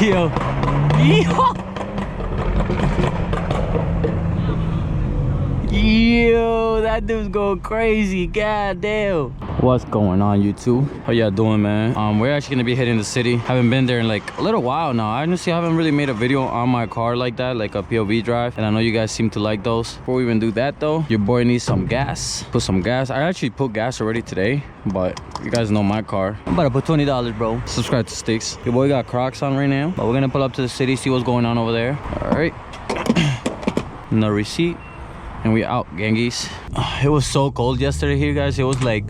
Yo. Yo. Yo, that dude's going crazy. God damn. What's going on, YouTube? How y'all doing, man? We're actually gonna be hitting the city. Haven't been there in like a little while now. I honestly haven't really made a video on my car like that, like a POV drive, and I know you guys seem to like those. Before we even do that though, your boy needs some gas. Put some gas. I actually put gas already today, but you guys know my car. I'm about to put $20, bro. Subscribe to Sticks. Your boy got Crocs on right now, but we're gonna pull up to the city, see what's going on over there. All right. No receipt. And we out, gangies. It was so cold yesterday here, guys. It was like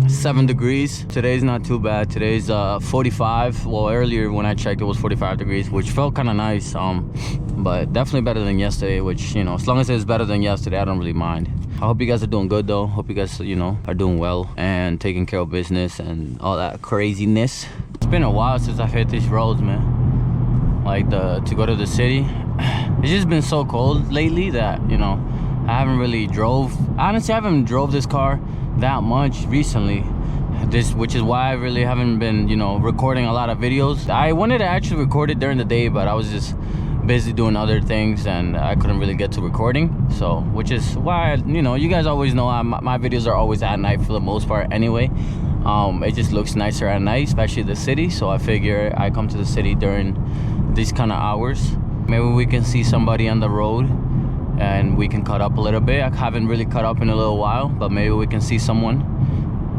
7 degrees. Today's not too bad. Today's 45. Well, earlier when I checked, it was 45 degrees, which felt kind of nice. But definitely better than yesterday, which, you know, as long as it's better than yesterday, I don't really mind. I hope you guys are doing good though. Hope you guys, you know, are doing well and taking care of business and all that craziness. It's been a while since I've hit these roads, man. Like to go to the city. It's just been so cold lately that, you know, I haven't really drove. Honestly, I haven't drove this car that much recently, which is why I really haven't been, you know, recording a lot of videos. I wanted to actually record it during the day, but I was just busy doing other things and I couldn't really get to recording. So, which is why, you know, you guys always know my videos are always at night for the most part anyway. It just looks nicer at night, especially the city. So I figure I come to the city during these kind of hours. Maybe we can see somebody on the road and we can cut up a little bit. I haven't really cut up in a little while, but maybe we can see someone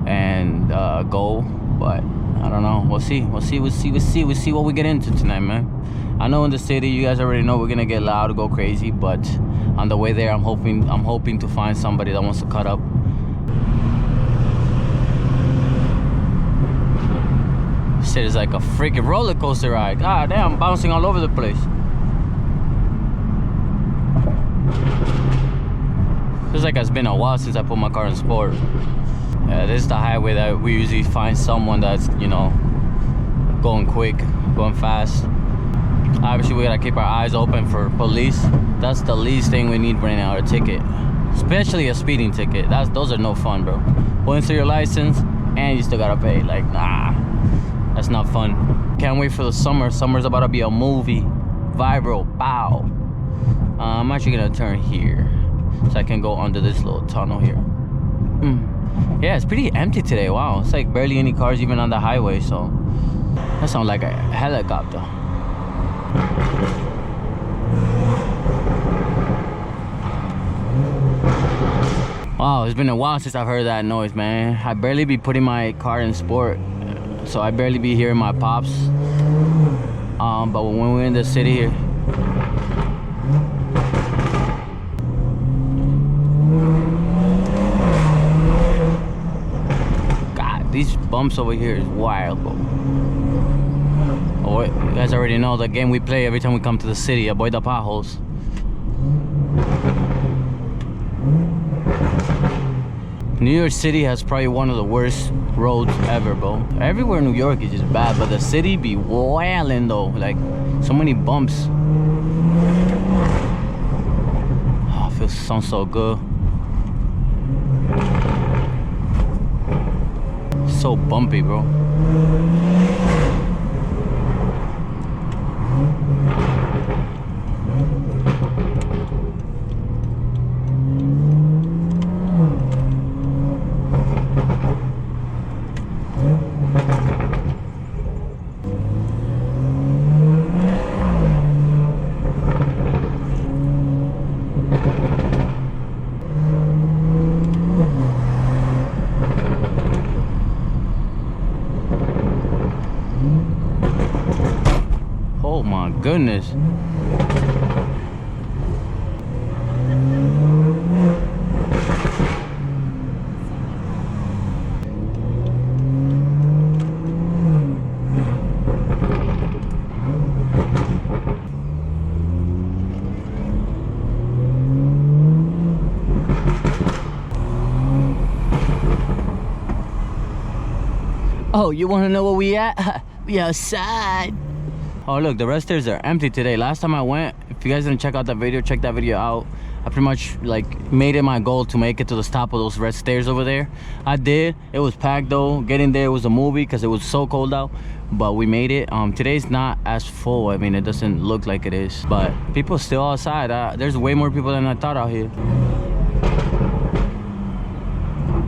and go. But I don't know. We'll see what we get into tonight, man. I know in the city, you guys already know we're gonna get loud, go crazy. But on the way there, I'm hoping to find somebody that wants to cut up. This shit is like a freaking roller coaster ride. God damn, I'm bouncing all over the place. Feels like it's been a while since I put my car in sport. Yeah, this is the highway that we usually find someone that's, you know, going quick, going fast. Obviously, we gotta keep our eyes open for police. That's the least thing we need right now, a ticket. Especially a speeding ticket. Those are no fun, bro. Points to your license, and you still gotta pay. Like, nah, that's not fun. Can't wait for the summer. Summer's about to be a movie. Viral, pow. I'm actually gonna turn here so I can go under this little tunnel here. Yeah, it's pretty empty today. Wow, it's like barely any cars even on the highway. So that sounds like a helicopter. Wow, it's been a while since I've heard that noise, man. I barely be putting my car in sport, so I barely be hearing my pops. But when we're in the city here, these bumps over here is wild, bro. Oh, you guys already know the game we play every time we come to the city. Avoid the potholes. New York City has probably one of the worst roads ever, bro. Everywhere in New York is just bad, but the city be wildin' though. Like, so many bumps. Oh, it sounds so good. So bumpy, bro. Oh my goodness. Oh, you want to know where we at? We outside. Oh look, the rest stairs are empty today. Last time I went, if you guys didn't check out that video, check that video out. I pretty much like made it my goal to make it to the top of those red stairs over there. I did. It was packed though. Getting there was a movie because it was so cold out, but we made it. Today's not as full. I mean, it doesn't look like it is, but people still outside. There's way more people than I thought out here.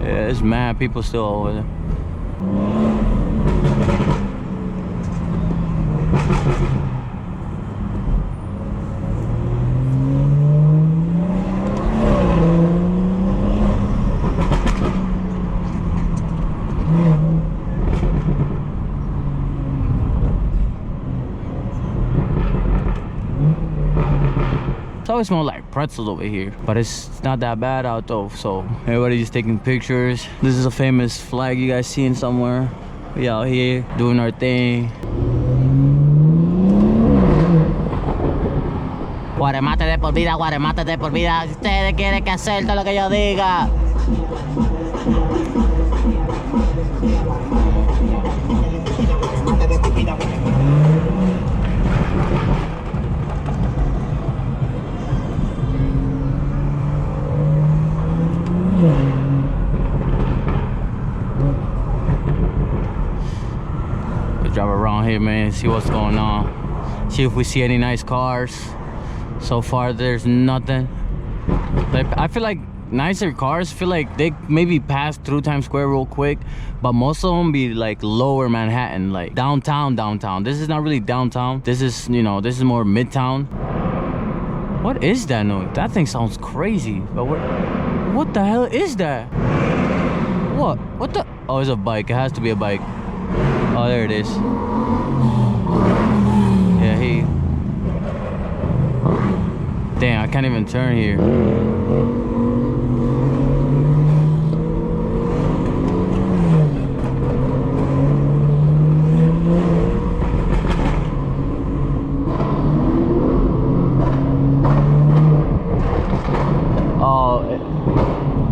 Yeah, it's mad people still over there. It always smells like pretzels over here, but it's not that bad out though, so everybody's just taking pictures. This is a famous flag you guys seen somewhere. We out here doing our thing. Guaremate de por vida, guaremate de por vida. Si ustedes quieren que hacer todo lo que yo diga. Drive around here, man, see what's going on, see if we see any nice cars. So far there's nothing. Like, I feel like nicer cars feel like they maybe pass through Times Square real quick, but most of them be like lower Manhattan, like downtown. This is not really downtown. This is, you know, this is more midtown. What is that noise? That thing sounds crazy. But what the hell is that? What the? Oh, it's a bike. It has to be a bike. Oh, there it is. Yeah, damn, I can't even turn here.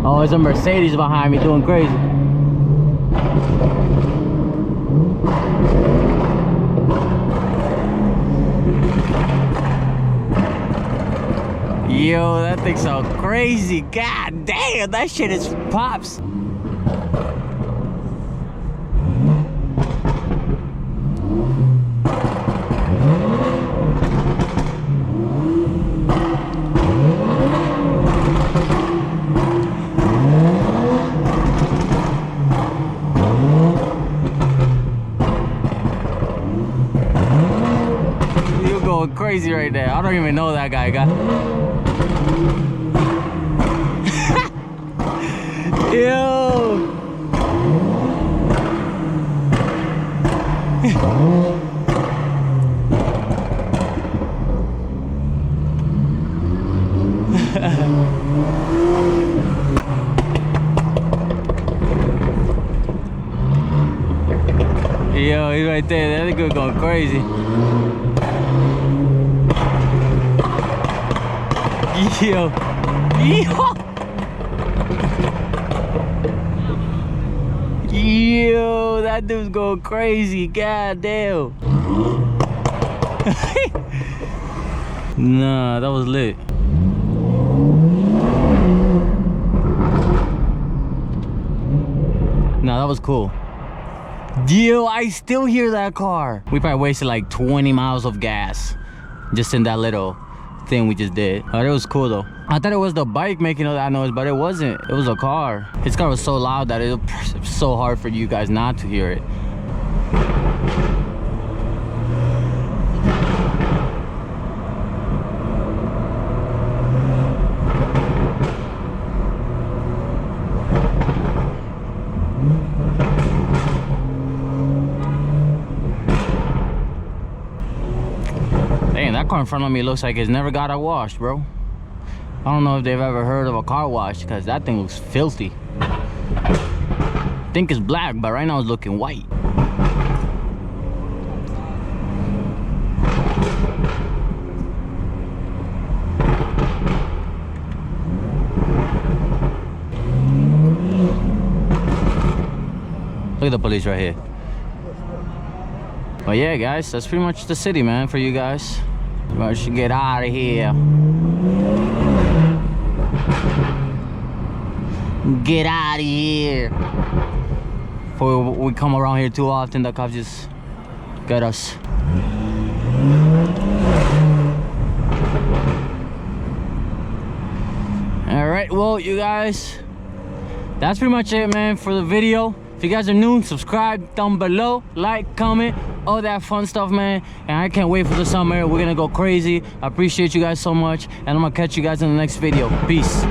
Oh, there's a Mercedes behind me doing crazy. Yo, that thing sounds crazy. God damn, that shit is pops. You're going crazy right there. I don't even know that guy. Yo! Yo, he's right there. That nigga going crazy. Yo. Yo, that dude's going crazy. God damn. Nah, that was lit. Nah, that was cool. Yo, I still hear that car. We probably wasted like 20 miles of gas just in that little thing we just did. But it was cool though. I thought it was the bike making all that noise, but it wasn't. It was a car. His car was so loud that it was so hard for you guys not to hear it. Dang, that car in front of me looks like it's never got a wash, bro. I don't know if they've ever heard of a car wash because that thing looks filthy. I think it's black, but right now it's looking white. Look at the police right here. But yeah, guys, that's pretty much the city, man, for you guys. We should get out of here. Get out of here. Before we come around here too often, the cops just get us. All right, well, you guys, that's pretty much it, man, for the video. If you guys are new, subscribe down below, like, comment, all that fun stuff, man. And I can't wait for the summer. We're gonna go crazy. I appreciate you guys so much, and I'm gonna catch you guys in the next video. Peace.